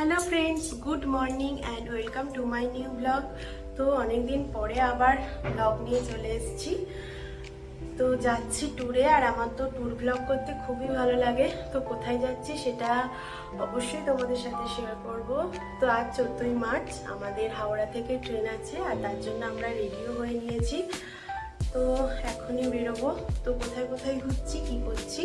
Hello friends, good morning and welcome to my new blog. তো অনেক দিন পরে আবার ব্লগ নিয়ে চলে এসেছি। তো যাচ্ছি ট্যুরে, আর আমার তো ট্যুর ব্লগ করতে খুবই ভালো লাগে। তো কোথায় যাচ্ছি সেটা অবশ্যই তোমাদের সাথে শেয়ার করব। তো আজ 14ই মার্চ, আমাদের হাওড়া থেকে ট্রেন আছে, আর তার জন্য আমরা রেডিও হয়ে নিয়েছি। তো এখনই বেরোবো। তো কোথায় কোথায় ঘুরছি, কি করছি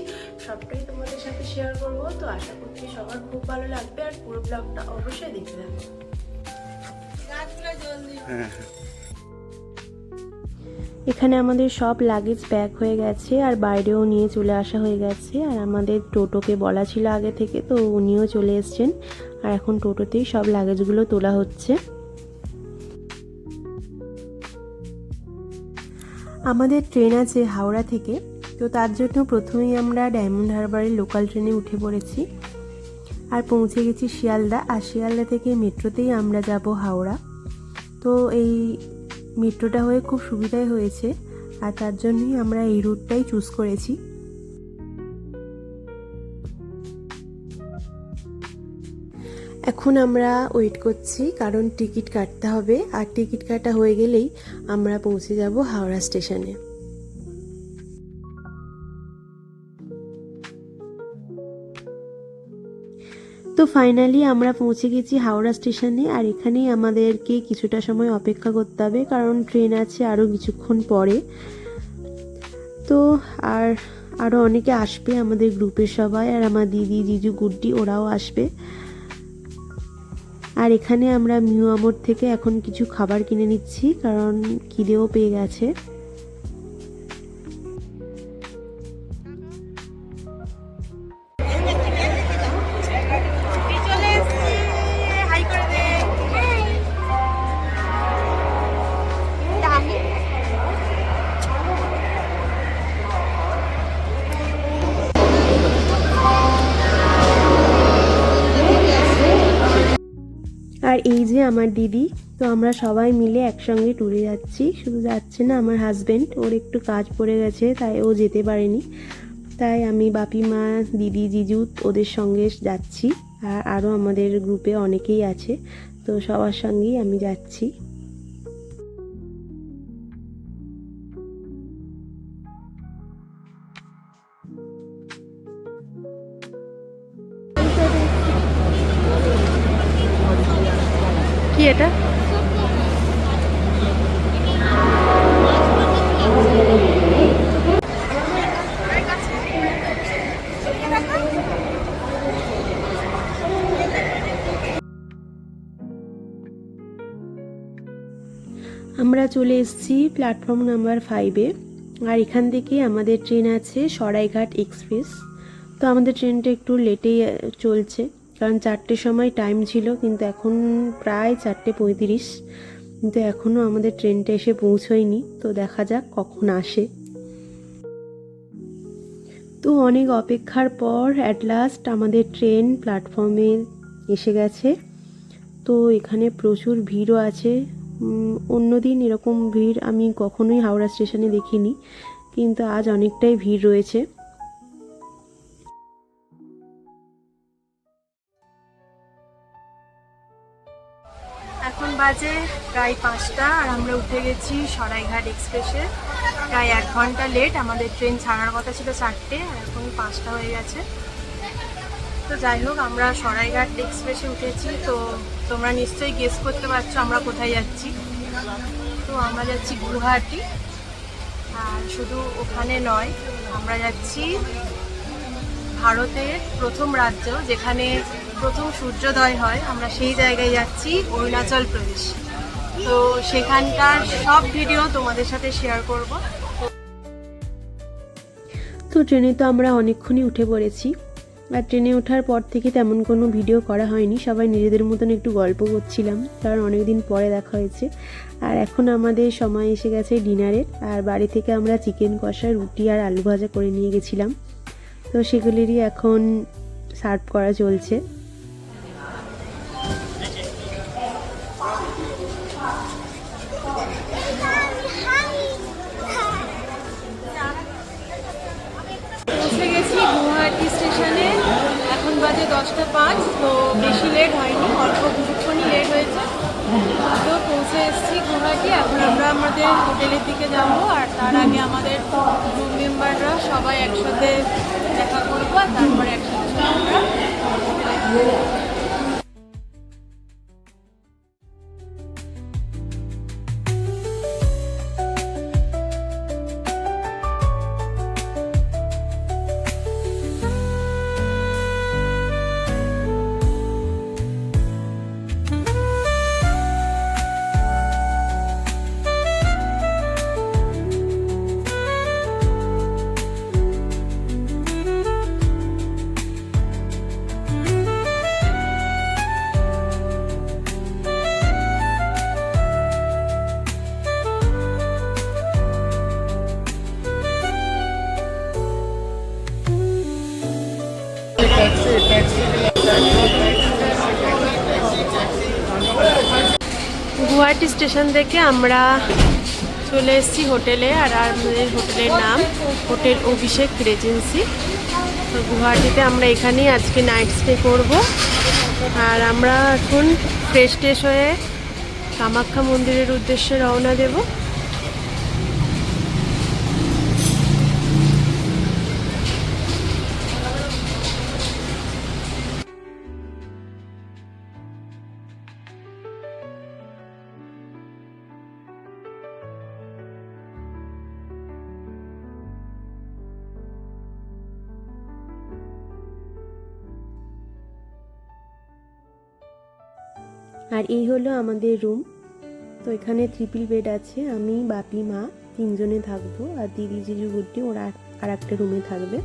সবটাই তোমাদের সাথে শেয়ার করব। তো আশা করছি সবার খুব ভালো লাগবে, আর পুরো ব্লগটা অবশ্যই দেখতে থাকো। এখানে আমাদের সব লাগেজ প্যাক হয়ে গেছে, আর বাইরেও নিয়ে চলে আসা হয়ে গেছে। আর আমাদের টোটোকে বলা ছিল আগে থেকে, তো উনিও চলে এসছেন। আর এখন টোটোতেই সব লাগেজগুলো তোলা হচ্ছে। আমাদের ট্রেন আছে হাওড়া থেকে, তো তার জন্য প্রথমেই আমরা ডায়মন্ড হারবারের লোকাল ট্রেনে উঠে পড়েছি আর পৌঁছে গেছি শিয়ালদা। আর শিয়ালদা থেকে মেট্রোতেই আমরা যাব হাওড়া। তো এই মেট্রোটা হয়ে খুব সুবিধাই হয়েছে, আর তার জন্যই আমরা এই রুটটাই চুজ করেছি। এখন আমরা ওয়েট করছি, কারণ টিকিট কাটতে হবে, আর টিকিট কাটা হয়ে গেলেই আমরা পৌঁছে যাব হাওড়া স্টেশনে। তো ফাইনালি আমরা পৌঁছে গেছি হাওড়া স্টেশনে, আর এখানেই আমাদেরকে কিছুটা সময় অপেক্ষা করতে হবে, কারণ ট্রেন আছে আরও কিছুক্ষণ পরে। তো আরও অনেকে আসবে আমাদের গ্রুপের সবাই, আর আমার দিদি, জিজু, গুড্ডি ওরাও আসবে। আর এখানে আমরা মিউ আমোর থেকে এখন কিছু খাবার কিনে নিচ্ছি, কারণ খিদেও পেয়ে গেছে। আর এই যে আমার দিদি, তো আমরা সবাই মিলে একসঙ্গে ট্যুরে যাচ্ছি। শুধু যাচ্ছে না, আমার হাজব্যান্ড, ওর একটু কাজ পড়ে গেছে, তাই ও যেতে পারেনি। তাই আমি, বাপি মা, দিদি, জিজু ওদের সঙ্গে যাচ্ছি। আর আরও আমাদের গ্রুপে অনেকেই আছে, তো সবার সঙ্গেই আমি যাচ্ছি। কি এটা? আমরা চলে এসেছি প্ল্যাটফর্ম নাম্বার 5-এ, আর এখান থেকে আমাদের ট্রেন আছে সরাইঘাট এক্সপ্রেস। তো আমাদের ট্রেনটা একটু লেটেই চলছে, কারণ 4টের সময় টাইম ছিল, কিন্তু এখন প্রায় 4:35, কিন্তু এখনও আমাদের ট্রেনটা এসে পৌঁছয়নি। তো দেখা যাক কখন আসে। তো অনেক অপেক্ষার পর অ্যাট লাস্ট আমাদের ট্রেন প্ল্যাটফর্মে এসে গেছে। তো এখানে প্রচুর ভিড়ও আছে। অন্যদিন এরকম ভিড় আমি কখনোই হাওড়া স্টেশনে দেখিনি, কিন্তু আজ অনেকটাই ভিড় রয়েছে। এখন বাজে প্রায় 5টা, আর আমরা উঠে গেছি সরাইঘাট এক্সপ্রেসে। প্রায় 1 ঘন্টা লেট, আমাদের ট্রেন ছাড়ার কথা ছিল 4টে, আর এখন 5টা হয়ে গেছে। তো যাই হোক, আমরা সরাইঘাট এক্সপ্রেসে উঠেছি। তো তোমরা নিশ্চয়ই গেস করতে পারছো আমরা কোথায় যাচ্ছি। তো আমরা যাচ্ছি গুয়াহাটি। আর শুধু ওখানে নয়, আমরা যাচ্ছি ভারতের প্রথম রাজ্য যেখানে প্রথম সূর্যোদয় হয়, আমরা সেই জায়গায় যাচ্ছি, অরুণাচল প্রদেশ। তো সেখানকার সব ভিডিও তোমাদের সাথে শেয়ার করব। তো ট্রেনে তো আমরা অনেকক্ষণই উঠে পড়েছি, আর ট্রেনে ওঠার পর থেকে তেমন কোনো ভিডিও করা হয়নি, সবাই নিজেদের মতন একটু গল্প করছিলাম, কারণ অনেকদিন পরে দেখা হয়েছে। আর এখন আমাদের সময় এসে গেছে ডিনারের, আর বাড়ি থেকে আমরা চিকেন কষা, রুটি আর আলু ভাজা করে নিয়ে গেছিলাম। তো সেগুলিরই এখন সার্ভ করা চলছে। পৌঁছে গেছি গুয়াহাটি স্টেশনে, এখন বাজে 10টা 5। তো বেশি লেট হয়নি, পৌঁছে এসেছি গুয়াহাটি। এখন আমরা আমাদের হোটেলের দিকে যাব, আর তার আগে আমাদের গ্রুপ মেম্বাররা সবাই একসাথে দেখা করবো, আর তারপরে একসাথে আমরা হোটেলে যাব। গুয়াহাটি স্টেশন থেকে আমরা চলে এসেছি হোটেলে, আর আমাদের হোটেলের নাম হোটেল অভিষেক রেজেন্সি। তো গুয়াহাটিতে আমরা এখানেই আজকে নাইট স্টে করব। আর আমরা এখন ফ্রেশ ট্রেশ হয়ে কামাখ্যা মন্দিরের উদ্দেশ্যে রওনা দেব। আর এই হলো আমাদের রুম। তো এখানে ট্রিপল বেড আছে, আমি বাপি মা তিনজনে থাকবো, আর দিদি জিজু গুড্ডি ওরা আর একটা রুমে থাকবে।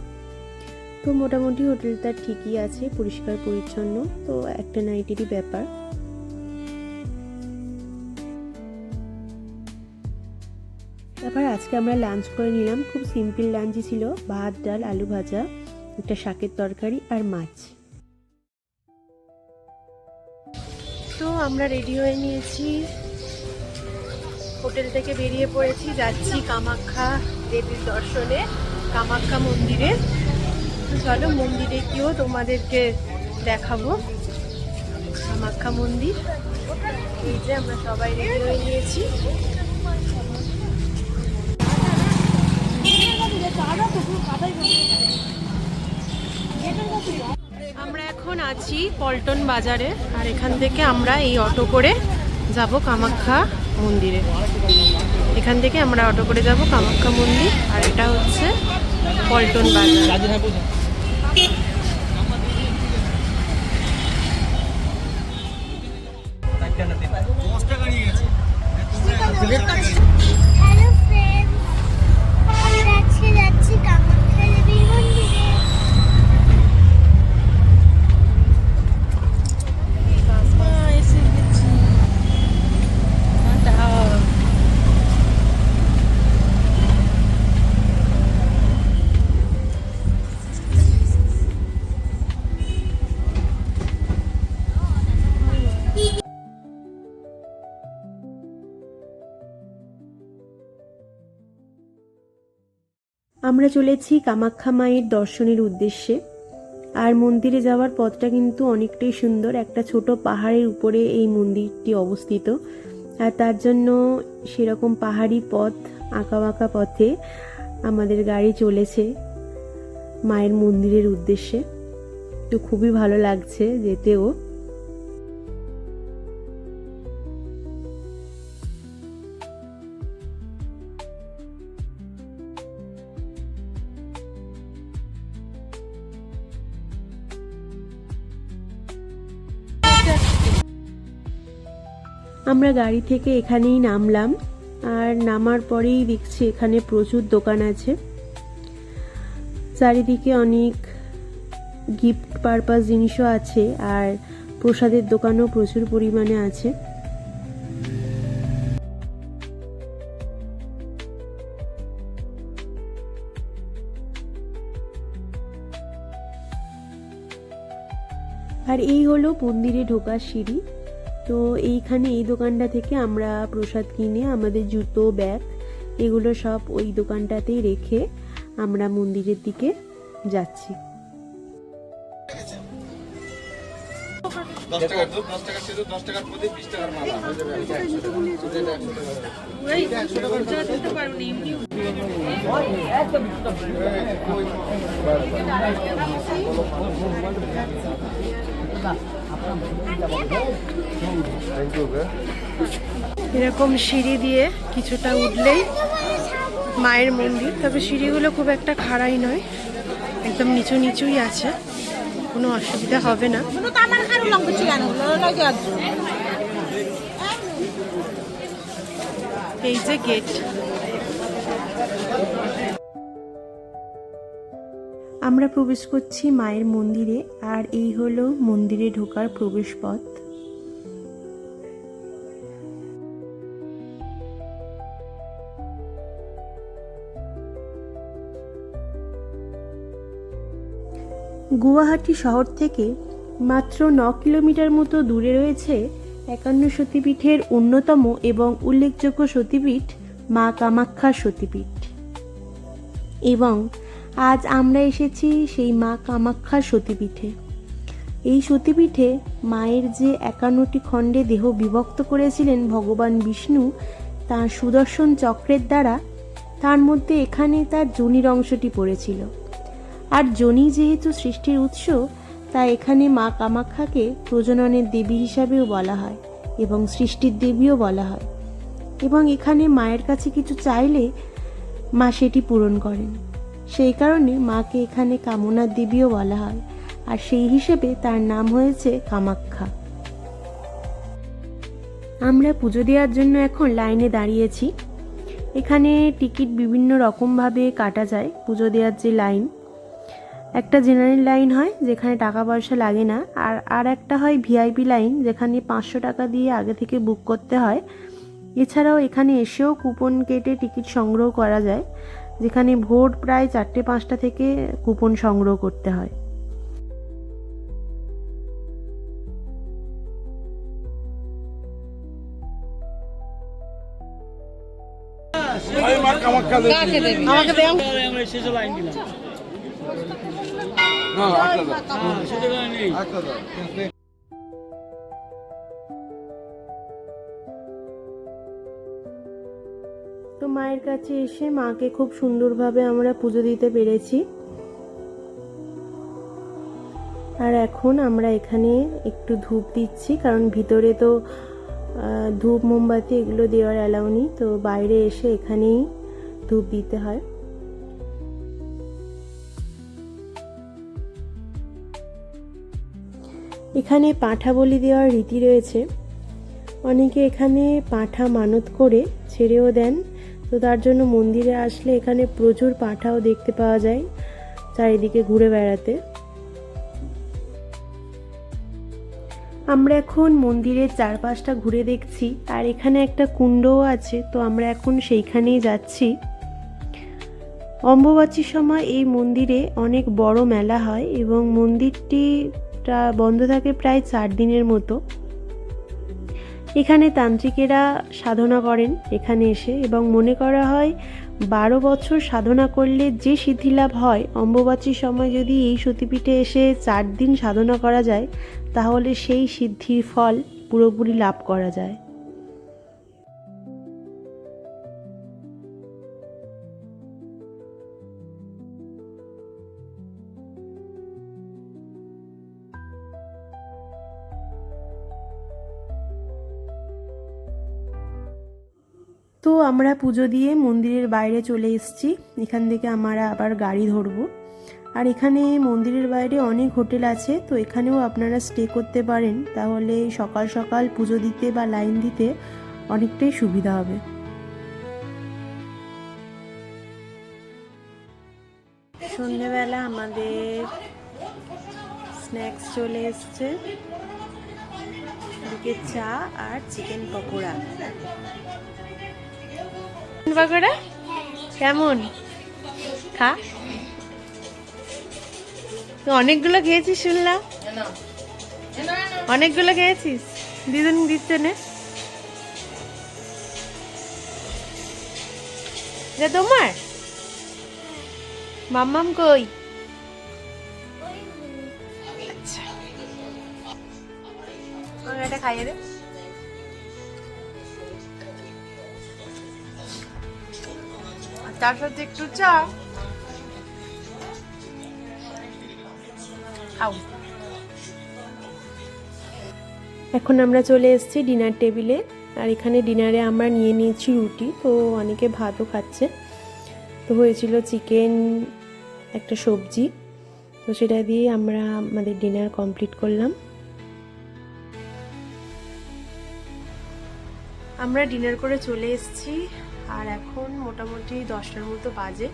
তো মোটামুটি হোটেলটা ঠিকই আছে, পরিষ্কার পরিচ্ছন্ন, তো একটা নাইটেরই ব্যাপার। তারপর আজকে আমরা লাঞ্চ করে নিলাম, খুব সিম্পল লাঞ্চই ছিল, ভাত ডাল আলু ভাজা, একটা শাকের তরকারি আর মাছ। তো আমরা রেডি হয়ে নিয়েছি, হোটেল থেকে বেরিয়ে পড়েছি, যাচ্ছি কামাখ্যা দেবীর দর্শনে, কামাখ্যা মন্দিরে। তো চলো মন্দিরে গিয়েও তোমাদেরকে দেখাবো কামাখ্যা মন্দির। এই যে আমরা সবাই রেডি হয়ে নিয়েছি। আমরা এখন আছি পল্টন বাজারে, আর এখান থেকে আমরা এই অটো করে যাব কামাখ্যা মন্দিরে। এখান থেকে আমরা অটো করে যাব কামাখ্যা মন্দির, আর এটা হচ্ছে পল্টন বাজার। হ্যালো ফ্রেন্ডস, আমরা আজকে যাচ্ছি কামাখ্যা দেবীর মন্দিরে। আমরা চলেছি কামাখ্যা মায়ের দর্শনের উদ্দেশ্যে। আর মন্দিরে যাওয়ার পথটা কিন্তু অনেকটাই সুন্দর, একটা ছোট পাহাড়ের উপরে এই মন্দিরটি অবস্থিত, আর তার জন্য সেরকম পাহাড়ি পথ, আঁকা বাঁকা পথে আমাদের গাড়ি চলেছে মায়ের মন্দিরের উদ্দেশ্যে। তো খুবই ভালো লাগছে যেতেও। আমরা গাড়ি থেকে এখানেই নামলাম, আর নামার পরেই দেখছি এখানে প্রচুর দোকান আছে, চারিদিকে অনেক গিফট পারপাস জিনিসও আছে, আর প্রসাদের দোকানও প্রচুর পরিমাণে আছে। আর এই হলো মন্দিরে ঢোকার সিঁড়ি। তো এইখানে এই দোকানটা থেকে আমরা প্রসাদ কিনে আমাদের জুতো, ব্যাগ এগুলো সব ওই দোকানটাতেই রেখে আমরা মন্দিরের দিকে যাচ্ছি। 10 টাকার দুধ, 10 টাকার সিঁদুর, 10 টাকার প্রদীপ, 20 টাকার মালা হয়ে যাবে 100 টাকা। এটা 100 টাকা। ওই 100 টাকা দিতে পারবো না এমনি। এরকম সিঁড়ি দিয়ে কিছুটা উঠলেই মায়ের মন্দির। তবে সিঁড়িগুলো খুব একটা খাড়াই নয়, একদম নিচু নিচুই আছে, কোনো অসুবিধা হবে না। এই যে গেট, আমরা প্রবেশ করছি মায়ের মন্দিরে, আর এই হলো মন্দিরে ঢোকার প্রবেশ পথ। গুয়াহাটি শহর থেকে মাত্র 9 কিলোমিটার মতো দূরে রয়েছে 51 সতীপীঠের অন্যতম এবং উল্লেখযোগ্য সতীপীঠ মা কামাখ্যার সতীপীঠ। এবং আজ আমরা এসেছি সেই মা কামাখ্যার সতীপীঠে। এই সতীপীঠে মায়ের যে 51টি খণ্ডে দেহ বিভক্ত করেছিলেন ভগবান বিষ্ণু তার সুদর্শন চক্রের দ্বারা, তার মধ্যে এখানে তার যোনির অংশটি পড়েছিল। আর যোনি যেহেতু সৃষ্টির উৎস, তাই এখানে মা কামাখ্যাকে প্রজননের দেবী হিসাবেও বলা হয় এবং সৃষ্টির দেবীও বলা হয়। এবং এখানে মায়ের কাছে কিছু চাইলে মা সেটি পূরণ করেন, সেই কারণে মাকে এখানে কামনার দেবীও বলা হয়, আর সেই হিসেবে তার নাম হয়েছে কামাখ্যা। আমরা পুজো দেওয়ার জন্য এখন লাইনে দাঁড়িয়েছি। এখানে টিকিট বিভিন্ন রকমভাবে কাটা যায়। পুজো দেওয়ার যে লাইন, একটা জেনারেল লাইন হয় যেখানে টাকা পয়সা লাগে না, আর একটা হয় ভিআইপি লাইন যেখানে 500 টাকা দিয়ে আগে থেকে বুক করতে হয়। এছাড়াও এখানে এসেও কুপন কেটে টিকিট সংগ্রহ করা যায়, যেখানে ভোর প্রায় 4টে-5টা থেকে কুপন সংগ্রহ করতে হয়। তো মায়ের কাছে এসে মাকে খুব সুন্দরভাবে আমরা পুজো দিতে পেরেছি। আর এখন আমরা এখানে একটু ধূপ দিচ্ছি, কারণ ভিতরে তো ধূপ মোমবাতি এগুলো দেওয়ার অ্যালাউ নেই, তো বাইরে এসে এখানেই ধূপ দিতে হয়। এখানে পাঁঠা বলি দেওয়ার রীতি রয়েছে। অনেকে এখানে পাঁঠা মানত করে ছেড়েও দেন, তো তার জন্য মন্দিরে আসলে এখানে প্রচুর পাঁঠাও দেখতে পাওয়া যায় চারিদিকে ঘুরে বেড়াতে। আমরা এখন মন্দিরের চারপাশটা ঘুরে দেখছি, আর এখানে একটা কুণ্ডও আছে, তো আমরা এখন সেইখানেই যাচ্ছি। অম্বুবাচীর সময় এই মন্দিরে অনেক বড় মেলা হয় এবং মন্দিরটি বন্ধ থাকে প্রায় 4 দিনের মতো। এখানে তান্ত্রিকেরা সাধনা করেন এখানে এসে, এবং মনে করা হয় 12 বছর সাধনা করলে যে সিদ্ধিলাভ হয়, অম্বুবাচীর সময় যদি এই সতীপীঠে এসে 4 দিন সাধনা করা যায়, তাহলে সেই সিদ্ধির ফল পুরোপুরি লাভ করা যায়। তো আমরা পুজো দিয়ে মন্দিরের বাইরে চলে এসেছি। এখান থেকে আমরা আবার গাড়ি ধরবো। আর এখানে মন্দিরের বাইরে অনেক হোটেল আছে, তো এখানেও আপনারা স্টে করতে পারেন, তাহলে সকাল সকাল পুজো দিতে বা লাইন দিতে অনেকটাই সুবিধা হবে। সন্ধ্যেবেলা আমাদের স্ন্যাক্স চলে এসছে, এদিকে চা আর চিকেন পকোড়া। পকোড়া কেমন? খা। তো অনেকগুলো খেয়েছিস শুনলাম, অনেকগুলো খেয়েছিস। দিদুন দিচ্ছে না, তোমার মাম্মাম কই? আচ্ছা এটা খাইয়ে দে। আর তার সাথে একটু চা খাও। এখন আমরা চলে এসেছি ডিনার টেবিলে, আর এখানে ডিনারে আমরা নিয়ে নিয়েছি রুটি, তো অনেকে ভাতও খাচ্ছে। তো হয়েছিল চিকেন, একটা সবজি, তো সেটা দিয়ে আমরা আমাদের ডিনার কমপ্লিট করলাম। আমরা ডিনার করে চলে এসেছি, আর এখন মোটামুটি 10টার মতো বাজে।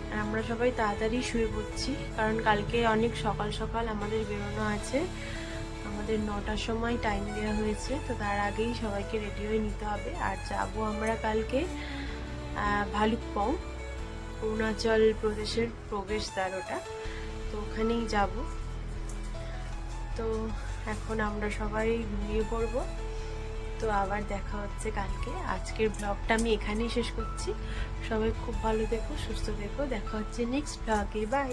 আর আমরা সবাই তাড়াতাড়ি শুয়ে পড়ছি, কারণ কালকে অনেক সকাল সকাল আমাদের বেরোনো আছে। আমাদের 9টার সময় টাইম দেওয়া হয়েছে, তো তার আগেই সবাইকে রেডি হয়ে নিতে হবে। আর যাবো আমরা কালকে ভালুকপং, অরুণাচল প্রদেশের প্রবেশদ্বার ওটা, তো ওখানেই যাব। তো এখন আমরা সবাই ঘুমিয়ে পড়ব। তো আবার দেখা হচ্ছে কালকে। আজকের ব্লগটা আমি এখানেই শেষ করছি। সবাই খুব ভালো থেকো, সুস্থ থেকো। দেখা হচ্ছে নেক্সট ব্লগে। বাই।